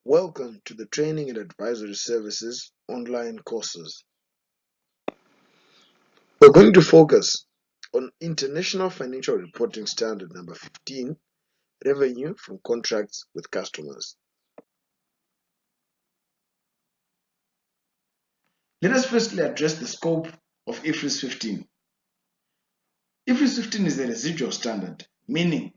Welcome to the Training and Advisory Services online courses. We're going to focus on International Financial Reporting Standard number 15, Revenue from Contracts with Customers. Let us firstly address the scope of Ifrs 15. Ifrs 15 is a residual standard, meaning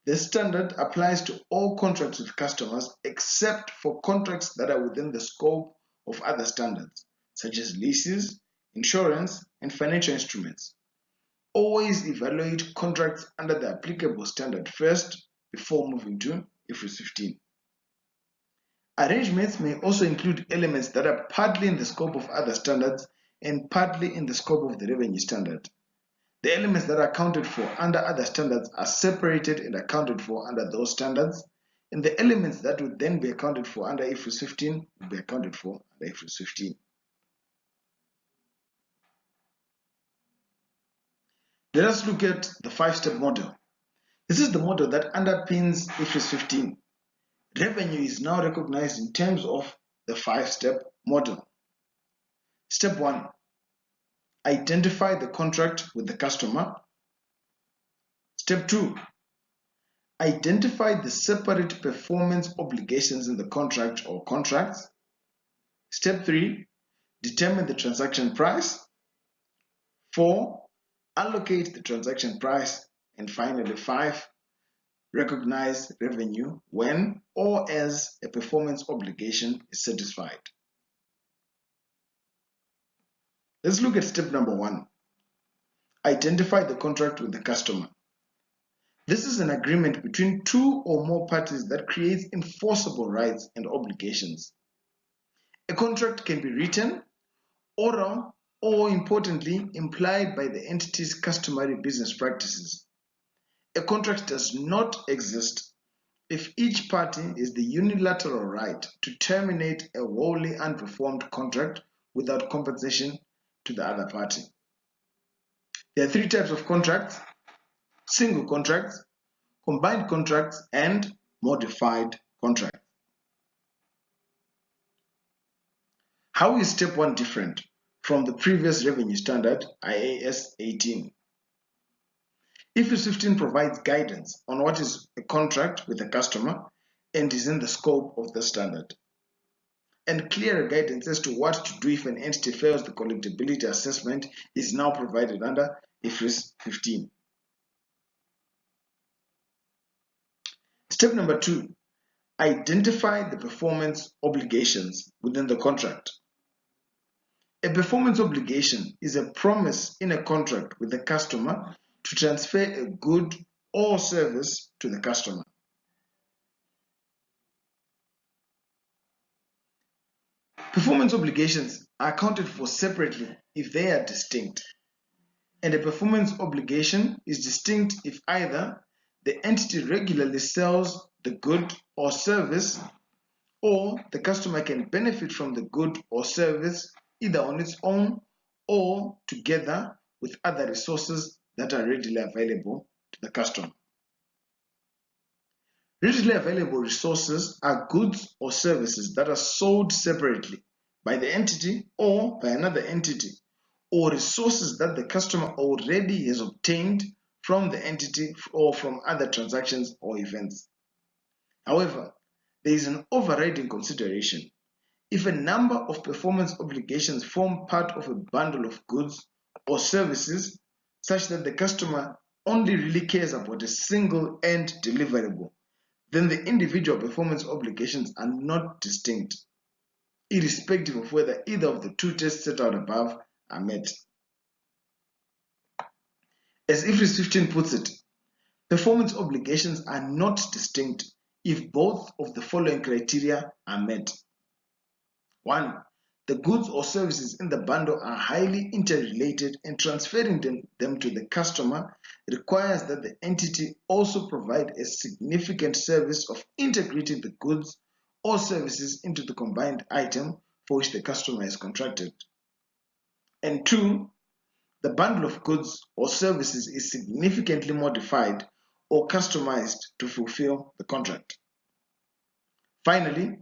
the standard applies to all contracts with customers except for contracts that are within the scope of other standards, such as leases, insurance, and financial instruments. Always evaluate contracts under the applicable standard first before moving to Ifrs 15. Arrangements may also include elements that are partly in the scope of other standards and partly in the scope of the revenue standard. The elements that are accounted for under other standards are separated and accounted for under those standards, and the elements that would then be accounted for under Ifrs 15 will be accounted for under Ifrs 15. Let us look at the 5-step model. This is the model that underpins Ifrs 15. Revenue is now recognized in terms of the 5-step model. Step 1. Identify the contract with the customer. Step 2. Identify the separate performance obligations in the contract or contracts. Step 3. Determine the transaction price. 4. Allocate the transaction price. And finally 5. Recognize revenue when or as a performance obligation is satisfied. Let's look at step number 1. Identify the contract with the customer. This is an agreement between two or more parties that creates enforceable rights and obligations. A contract can be written, oral, or importantly, implied by the entity's customary business practices. A contract does not exist if each party has the unilateral right to terminate a wholly unperformed contract without compensation to the other party. There are 3 types of contracts: single contracts, combined contracts, and modified contracts. How is step 1 different from the previous revenue standard, IAS 18? Ifrs 15 provides guidance on what is a contract with a customer and is in the scope of the standard, and clearer guidance as to what to do if an entity fails the collectability assessment is now provided under Ifrs 15. Step number 2, identify the performance obligations within the contract. A performance obligation is a promise in a contract with the customer to transfer a good or service to the customer. Performance obligations are accounted for separately if they are distinct, and a performance obligation is distinct if either the entity regularly sells the good or service, or the customer can benefit from the good or service either on its own or together with other resources that are readily available to the customer. Readily available resources are goods or services that are sold separately by the entity or by another entity, or resources that the customer already has obtained from the entity or from other transactions or events. However, there is an overriding consideration. If a number of performance obligations form part of a bundle of goods or services such that the customer only really cares about a single end deliverable, then the individual performance obligations are not distinct, irrespective of whether either of the 2 tests set out above are met. As Ifrs 15 puts it, performance obligations are not distinct if both of the following criteria are met. 1. The goods or services in the bundle are highly interrelated, and transferring them to the customer requires that the entity also provide a significant service of integrating the goods or services into the combined item for which the customer is contracted. And 2, the bundle of goods or services is significantly modified or customized to fulfill the contract. Finally,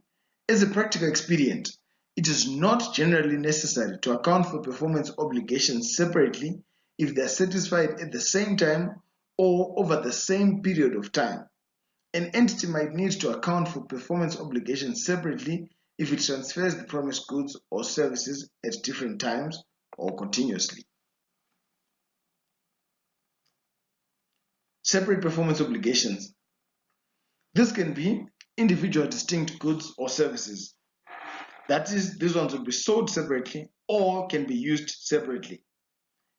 As a practical expedient, it is not generally necessary to account for performance obligations separately if they are satisfied at the same time or over the same period of time. An entity might need to account for performance obligations separately if it transfers the promised goods or services at different times or continuously. Separate performance obligations. This can be individual distinct goods or services. That is, these ones will be sold separately or can be used separately.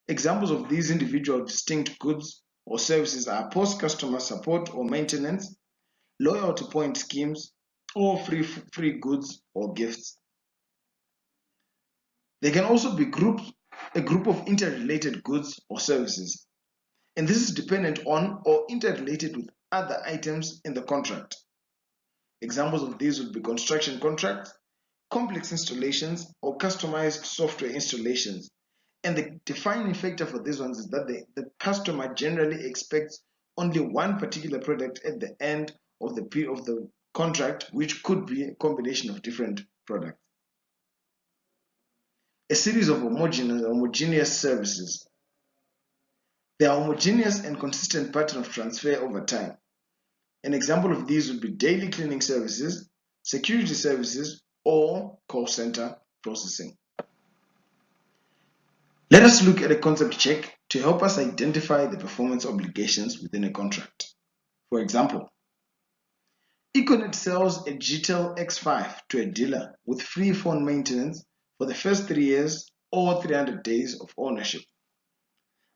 Examples of these individual distinct goods or services are post-customer support or maintenance, loyalty point schemes, or free goods or gifts. They can also be a group of interrelated goods or services, and this is dependent on or interrelated with other items in the contract. Examples of these would be construction contracts, complex installations, or customized software installations. And the defining factor for these ones is that the customer generally expects only one particular product at the end of the contract, which could be a combination of different products. A series of homogeneous services. They are homogeneous and consistent pattern of transfer over time. An example of these would be daily cleaning services, security services, or call center processing. Let us look at a concept check to help us identify the performance obligations within a contract. For example, Econet sells a Gitel X5 to a dealer with free phone maintenance for the first 3 years or 300 days of ownership.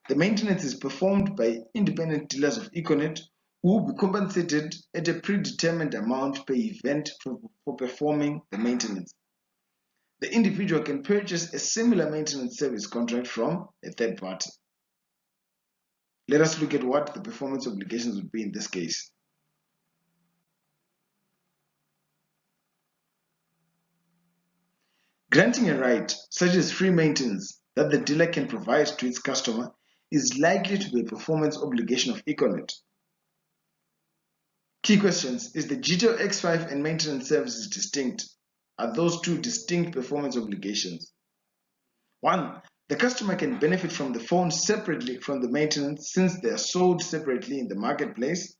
The maintenance is performed by independent dealers of Econet who will be compensated at a predetermined amount per event for performing the maintenance. The individual can purchase a similar maintenance service contract from a third party. Let us look at what the performance obligations would be in this case. Granting a right, such as free maintenance, that the dealer can provide to its customer is likely to be a performance obligation of Econet. Key questions: is the Gitel X5 and maintenance services distinct? Are those two distinct performance obligations? 1. The customer can benefit from the phone separately from the maintenance since they are sold separately in the marketplace,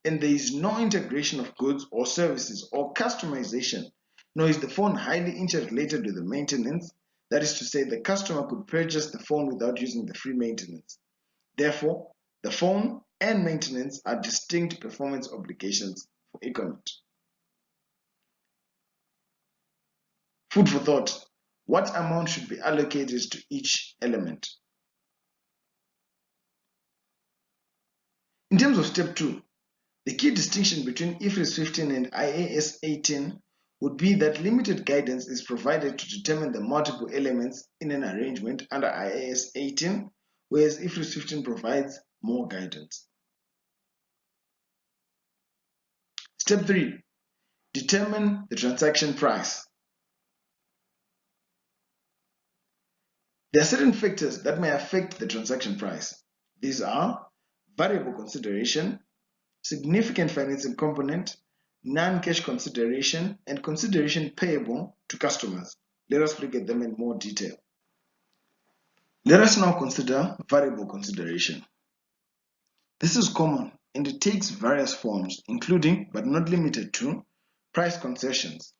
and there is no integration of goods or services or customization, nor is the phone highly interrelated with the maintenance. That is to say, the customer could purchase the phone without using the free maintenance. Therefore, the phone and maintenance are distinct performance obligations for Econet. Food for thought. What amount should be allocated to each element? In terms of step 2, the key distinction between Ifrs 15 and IAS 18 would be that limited guidance is provided to determine the multiple elements in an arrangement under IAS 18, whereas Ifrs 15 provides more guidance. Step 3. Determine the transaction price. There are certain factors that may affect the transaction price. These are variable consideration, significant financing component, non-cash consideration, and consideration payable to customers. Let us look at them in more detail. Let us now consider variable consideration. This is common and it takes various forms, including but not limited to price concessions,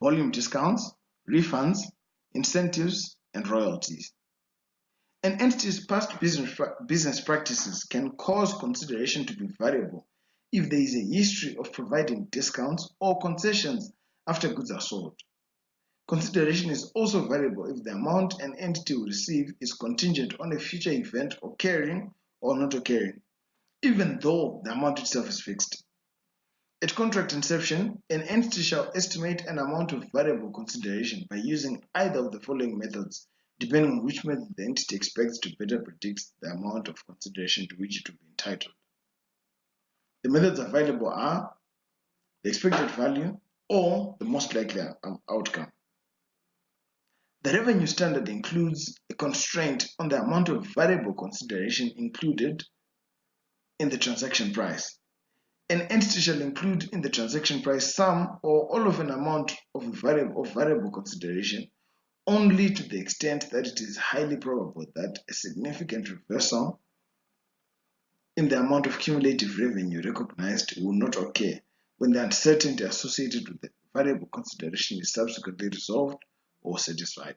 volume discounts, refunds, incentives, and royalties. An entity's past business practices can cause consideration to be variable if there is a history of providing discounts or concessions after goods are sold. Consideration is also variable if the amount an entity will receive is contingent on a future event occurring or not occurring, even though the amount itself is fixed. At contract inception, an entity shall estimate an amount of variable consideration by using either of the following methods, depending on which method the entity expects to better predict the amount of consideration to which it will be entitled. The methods available are the expected value or the most likely outcome. The revenue standard includes a constraint on the amount of variable consideration included in the transaction price. An entity shall include in the transaction price some or all of an amount of variable consideration only to the extent that it is highly probable that a significant reversal in the amount of cumulative revenue recognized will not occur when the uncertainty associated with the variable consideration is subsequently resolved or satisfied.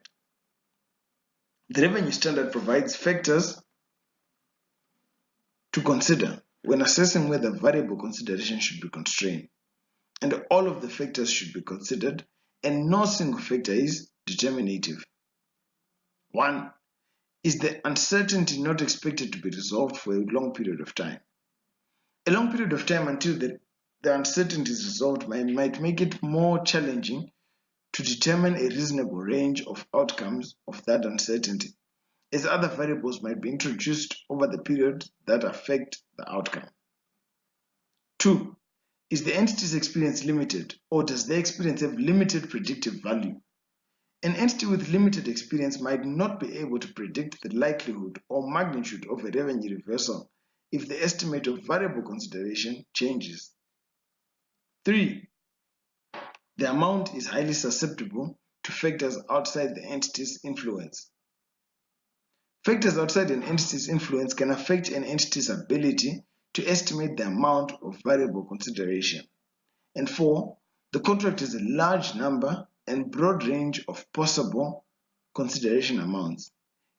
The revenue standard provides factors to consider when assessing whether variable consideration should be constrained, and all of the factors should be considered, and no single factor is determinative. 1. Is the uncertainty not expected to be resolved for a long period of time? A long period of time until the uncertainty is resolved might make it more challenging to determine a reasonable range of outcomes of that uncertainty, as other variables might be introduced over the period that affect the outcome. 2. Is the entity's experience limited, or does the experience have limited predictive value? An entity with limited experience might not be able to predict the likelihood or magnitude of a revenue reversal if the estimate of variable consideration changes. 3. The amount is highly susceptible to factors outside the entity's influence. Factors outside an entity's influence can affect an entity's ability to estimate the amount of variable consideration. And 4. The contract has a large number and broad range of possible consideration amounts.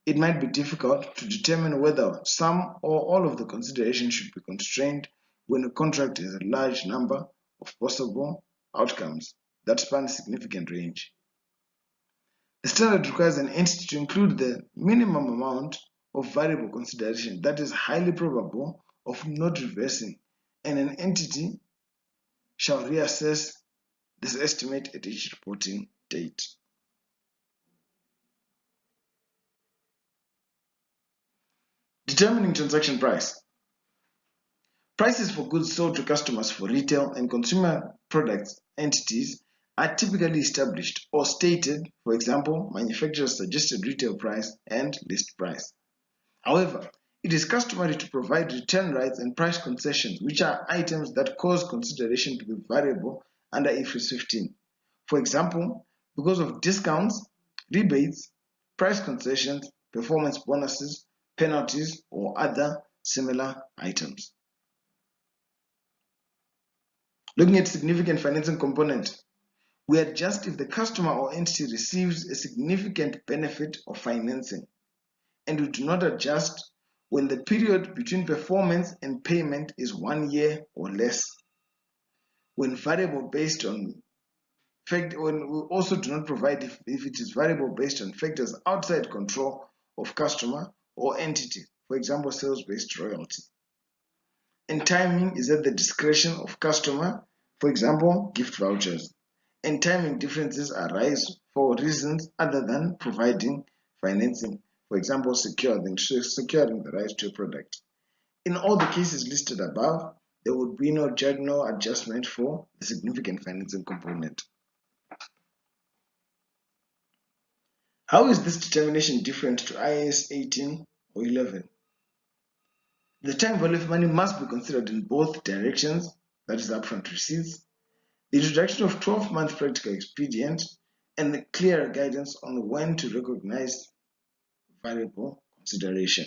It might be difficult to determine whether some or all of the consideration should be constrained when a contract has a large number of possible outcomes that span a significant range. The standard requires an entity to include the minimum amount of variable consideration that is highly probable of not reversing, and an entity shall reassess this estimate at each reporting date. Determining transaction price. Prices for goods sold to customers for retail and consumer products entities are typically established or stated, for example, manufacturer's suggested retail price and list price. However, it is customary to provide return rights and price concessions, which are items that cause consideration to be variable under Ifrs 15. For example, because of discounts, rebates, price concessions, performance bonuses, penalties, or other similar items. Looking at significant financing component, we adjust if the customer or entity receives a significant benefit of financing, and we do not adjust when the period between performance and payment is 1 year or less. When variable based on when we also do not provide if it is variable based on factors outside control of customer or entity, for example, sales-based royalty. And timing is at the discretion of customer, for example, gift vouchers. And timing differences arise for reasons other than providing financing, for example, securing the right to a product. In all the cases listed above, there would be no adjustment for the significant financing component. How is this determination different to IAS 18 or 11? The time value of money must be considered in both directions, that is upfront receipts, the introduction of 12-month practical expedient, and the clearer guidance on when to recognize variable consideration.